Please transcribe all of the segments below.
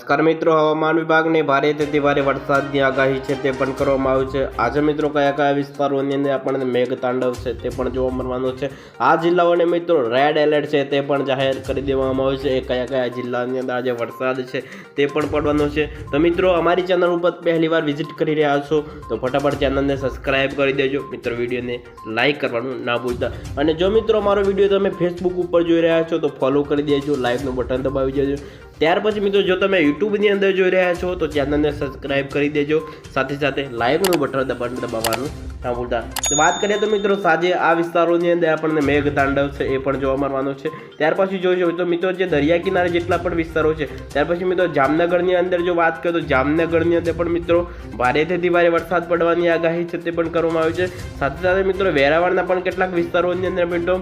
નમસ્કાર મિત્રો, હવામાન વિભાગની ભારેથી ભારે વરસાદની આગાહી છે તે પણ કરવામાં આવી છે। આજે મિત્રો કયા કયા વિસ્તારોની અંદર આપણને મેઘ તાંડવ છે તે પણ જોવા મળવાનું છે। આ જિલ્લાઓને મિત્રો રેડ એલર્ટ છે તે પણ જાહેર કરી દેવામાં આવ્યું છે। એ કયા કયા જિલ્લાની અંદર આજે વરસાદ છે તે પણ પડવાનો છે। તો મિત્રો અમારી ચેનલ ઉપર પહેલીવાર વિઝિટ કરી રહ્યા છો તો ફટાફટ ચેનલને સબસ્ક્રાઇબ કરી દેજો। મિત્રો વિડીયોને લાઇક કરવાનું ના ભૂલતા, અને જો મિત્રો અમારો વિડીયો તમે ફેસબુક ઉપર જોઈ રહ્યા છો તો ફોલો કરી દેજો, લાઇકનું બટન દબાવી દેજો। ત્યાર પછી મિત્રો જો તમે યુટ્યુબની અંદર જોઈ રહ્યા છો તો ચેનલને સબસ્ક્રાઇબ કરી દેજો, સાથે સાથે લાઇકનું બટન દબાવવાનું ના ભૂલતા। તો વાત કરીએ તો મિત્રો સાંજે આ વિસ્તારોની અંદર આપણને મેઘ તાંડવ છે એ પણ જોવા મળવાનું છે। ત્યાર પછી જોઈજો તો મિત્રો જે દરિયા કિનારે જેટલા પણ વિસ્તારો છે, ત્યાર પછી મિત્રો જામનગરની અંદર જો વાત કરીએ તો જામનગરની અંદર પણ મિત્રો ભારેથી ભારે વરસાદ પડવાની આગાહી છે તે પણ કરવામાં આવી છે। સાથે સાથે મિત્રો વેરાવળના પણ કેટલાક વિસ્તારોની અંદર મિત્રો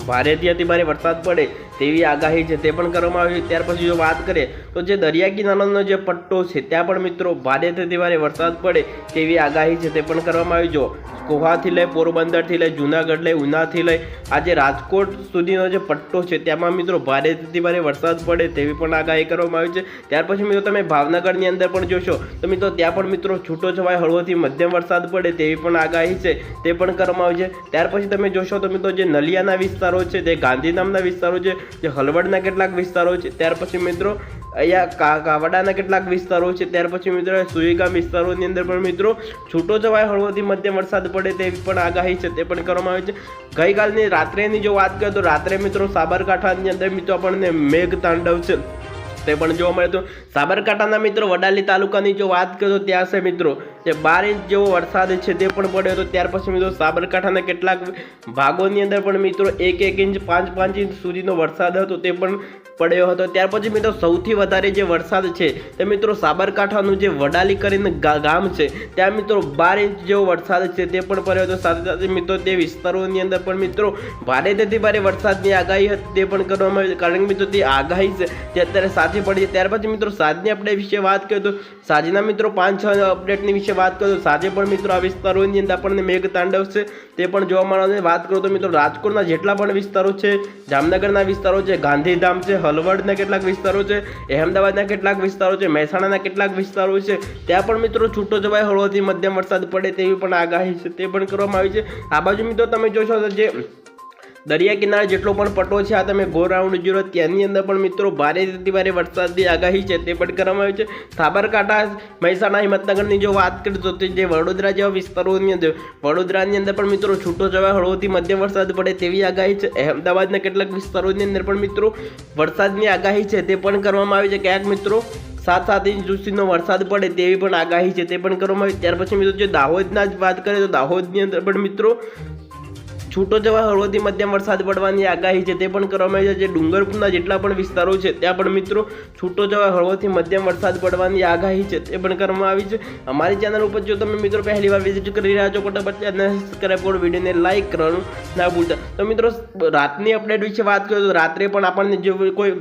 ભારેથી અતિ ભારે વરસાદ પડે તેવી આગાહી છે તે પણ કરવામાં આવી છે। ત્યાર પછી જો વાત કરીએ તો જે દરિયા કિનારાનો જે પટ્ટો છે ત્યાં પણ મિત્રો ભારેથી ભારે વરસાદ પડે તેવી આગાહી છે તે પણ કરવામાં આવી। જો કોહાથી લઈ પોરબંદરથી લઈ જુનાગઢ લઈ ઉનાથી લઈ આજે રાજકોટ સુધીનો જે પટ્ટો છે તેમાં મિત્રો ભારેથી ભારે વરસાદ પડે તેવી પણ આગાહી કરવામાં આવી છે। ત્યાર પછી મિત્રો તમે ભાવનગરની અંદર પણ જોશો તો મિત્રો ત્યાં પણ મિત્રો છૂટો છવાય હળવોથી મધ્યમ વરસાદ પડે તેવી પણ આગાહી છે તે પણ કરવામાં આવી છે। ત્યાર પછી તમે જોશો તો મિત્રો જે નલિયાના વિસ્તારો છે, તે ગાંધીધામના વિસ્તારો છે, જે હળવદના કેટલાક વિસ્તારો છે, ત્યાર પછી મિત્રો અહીંયા કાવડાના કેટલાક વિસ્તારો છે, ત્યાર પછી મિત્રો સુઈગામ વિસ્તારોની અંદર પણ મિત્રો છૂટો છવાય હળવોથી મધ્યમ વરસાદ પડે તેવી પણ આગાહી છે તે પણ કરવામાં આવી છે। ગઈકાલની રાત્રેની જો વાત કરીએ તો રાત્રે મિત્રો સાબરકાંઠાની અંદર મિત્રો આપણને મેઘ તાંડવ છે તે પણ જોવા મળે। તો સાબરકાંઠાના મિત્રો વડાલી તાલુકાની જો વાત કરીએ તો ત્યાં છે મિત્રો જે 12 ઇંચ જેવો વરસાદ છે તે પણ પડ્યો હતો। ત્યાર પછી મિત્રો સાબરકાંઠાના કેટલાક ભાગોની અંદર પણ મિત્રો 1-1 ઇંચ 5-5 ઇંચ સુધીનો વરસાદ હતો તે પણ પડ્યો હતો। ત્યાર પછી મિત્રો સૌથી વધારે જે વરસાદ છે તે મિત્રો સાબરકાંઠાનું જે વડાલી કરીને ગામ છે ત્યાં મિત્રો 12 ઇંચ જેવો વરસાદ છે તે પણ પડ્યો હતો। સાથે સાથે મિત્રો તે વિસ્તારોની અંદર પણ મિત્રો ભારેથી ભારે વરસાદની આગાહી હતી તે પણ કરવામાં આવી, કારણ કે મિત્રો તે આગાહી છે તે અત્યારે સાથે પડી છે। ત્યાર પછી મિત્રો સાંજની અપડેટ વિશે વાત કરીએ તો સાંજના મિત્રો 5-6 અપડેટની વિશે વાત કરીએ તો સાંજે પણ મિત્રો આ વિસ્તારોની અંદર આપણને મેઘ તાંડવ છે તે પણ જોવા મળવાની વાત કરું તો મિત્રો રાજકોટના જેટલા પણ વિસ્તારો છે, જામનગરના વિસ્તારો છે, ગાંધીધામ છે, હળવદના કેટલાક વિસ્તારો છે, અહેમદાબાદના કેટલાક વિસ્તારો છે, મહેસાણાના કેટલાક વિસ્તારો છે, ત્યાં પણ મિત્રો છૂટો છવાય હળવોથી મધ્યમ વરસાદ પડે તેવી પણ આગાહી છે તે પણ કરવામાં આવી છે। આ બાજુ મિત્રો તમે જોશો તો જે દરિયા કિનારે જેટલો પણ પટ્ટો છે આ તમે ગો રાઉન્ડ જોયો ત્યાંની અંદર પણ મિત્રો ભારેથી ભારે વરસાદની આગાહી છે તે પણ કરવામાં આવી છે। સાબરકાંઠા, મહેસાણા, હિંમતનગરની જો વાત કરીએ તો તે જે વડોદરા જેવા વિસ્તારોની અંદર વડોદરાની અંદર પણ મિત્રો છૂટો છવાય હળવોથી મધ્યમ વરસાદ પડે તેવી આગાહી છે। અહેમદાબાદના કેટલાક વિસ્તારોની અંદર પણ મિત્રો વરસાદની આગાહી છે તે પણ કરવામાં આવી છે। ક્યાંક મિત્રો 7-7 ઇંચ સુધીનો વરસાદ પડે તેવી પણ આગાહી છે તે પણ કરવામાં આવી। ત્યાર પછી મિત્રો જે દાહોદના જ વાત કરીએ તો દાહોદની અંદર પણ મિત્રો છૂટો છવાય હળવોથી મધ્યમ વરસાદ પડવાની આગાહી છે તે પણ કરવામાં આવી છે। જે ડુંગરપુરના જેટલા પણ વિસ્તારો છે ત્યાં પણ મિત્રો છૂટો છવાય હળવોથી મધ્યમ વરસાદ પડવાની આગાહી છે તે પણ કરવામાં આવી છે। અમારી ચેનલ ઉપર જો તમે મિત્રો પહેલીવાર વિઝિટ કરી રહ્યા છો ફટાફટ ચેનલને સબસ્ક્રાઇબ કરો, વિડીયોને લાઇક કરવાનું ના ભૂલતા। તો મિત્રો રાતની અપડેટ વિશે વાત કરીએ તો રાત્રે પણ આપણને જે કોઈ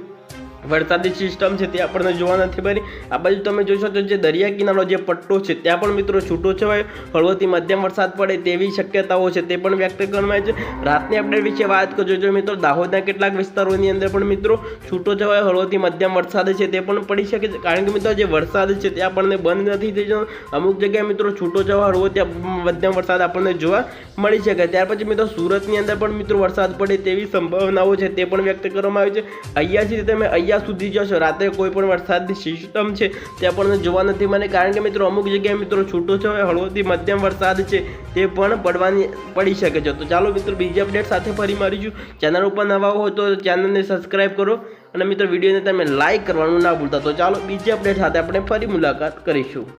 વરસાદી સિસ્ટમ છે તે આપણને જોવા નથી મળી। આ બાજુ તમે જોશો તો જે દરિયા કિનારો જે પટ્ટો છે ત્યાં પણ મિત્રો છૂટો છવાય હળવોથી મધ્યમ વરસાદ પડે તેવી શક્યતાઓ છે તે પણ વ્યક્ત કરવામાં આવી છે। રાતની અપડેટ વિશે વાત કરજો જો મિત્રો દાહોદના કેટલાક વિસ્તારોની અંદર પણ મિત્રો છૂટો છવાય હળવોથી મધ્યમ વરસાદ છે તે પણ પડી શકે છે, કારણ કે મિત્રો જે વરસાદ છે તે આપણને બંધ નથી થઈ જતો, અમુક જગ્યાએ મિત્રો છૂટો છવાય હળવોથી મધ્યમ વરસાદ આપણને જોવા મળી શકે। ત્યાર પછી મિત્રો સુરતની અંદર પણ મિત્રો વરસાદ પડે તેવી સંભાવનાઓ છે તે પણ વ્યક્ત કરવામાં આવી છે। અહીંયાથી તમે સુધી જશો રાત્રે કોઈ પણ વરસાદની સિસ્ટમ છે તે આપણને જોવા નથી મળે, કારણ કે મિત્રો અમુક જગ્યાએ મિત્રો છૂટો છવાય હળવોથી મધ્યમ વરસાદ છે તે પણ પડી શકે છે। તો ચાલો મિત્રો બીજી અપડેટ સાથે ફરી મળીશું। ચેનલ ઉપર નવા હોય તો ચેનલને સબસ્ક્રાઇબ કરો અને મિત્રો વિડીયોને તમે લાઇક કરવાનું ના ભૂલતા। તો ચાલો બીજી અપડેટ સાથે આપણે ફરી મુલાકાત કરીશું।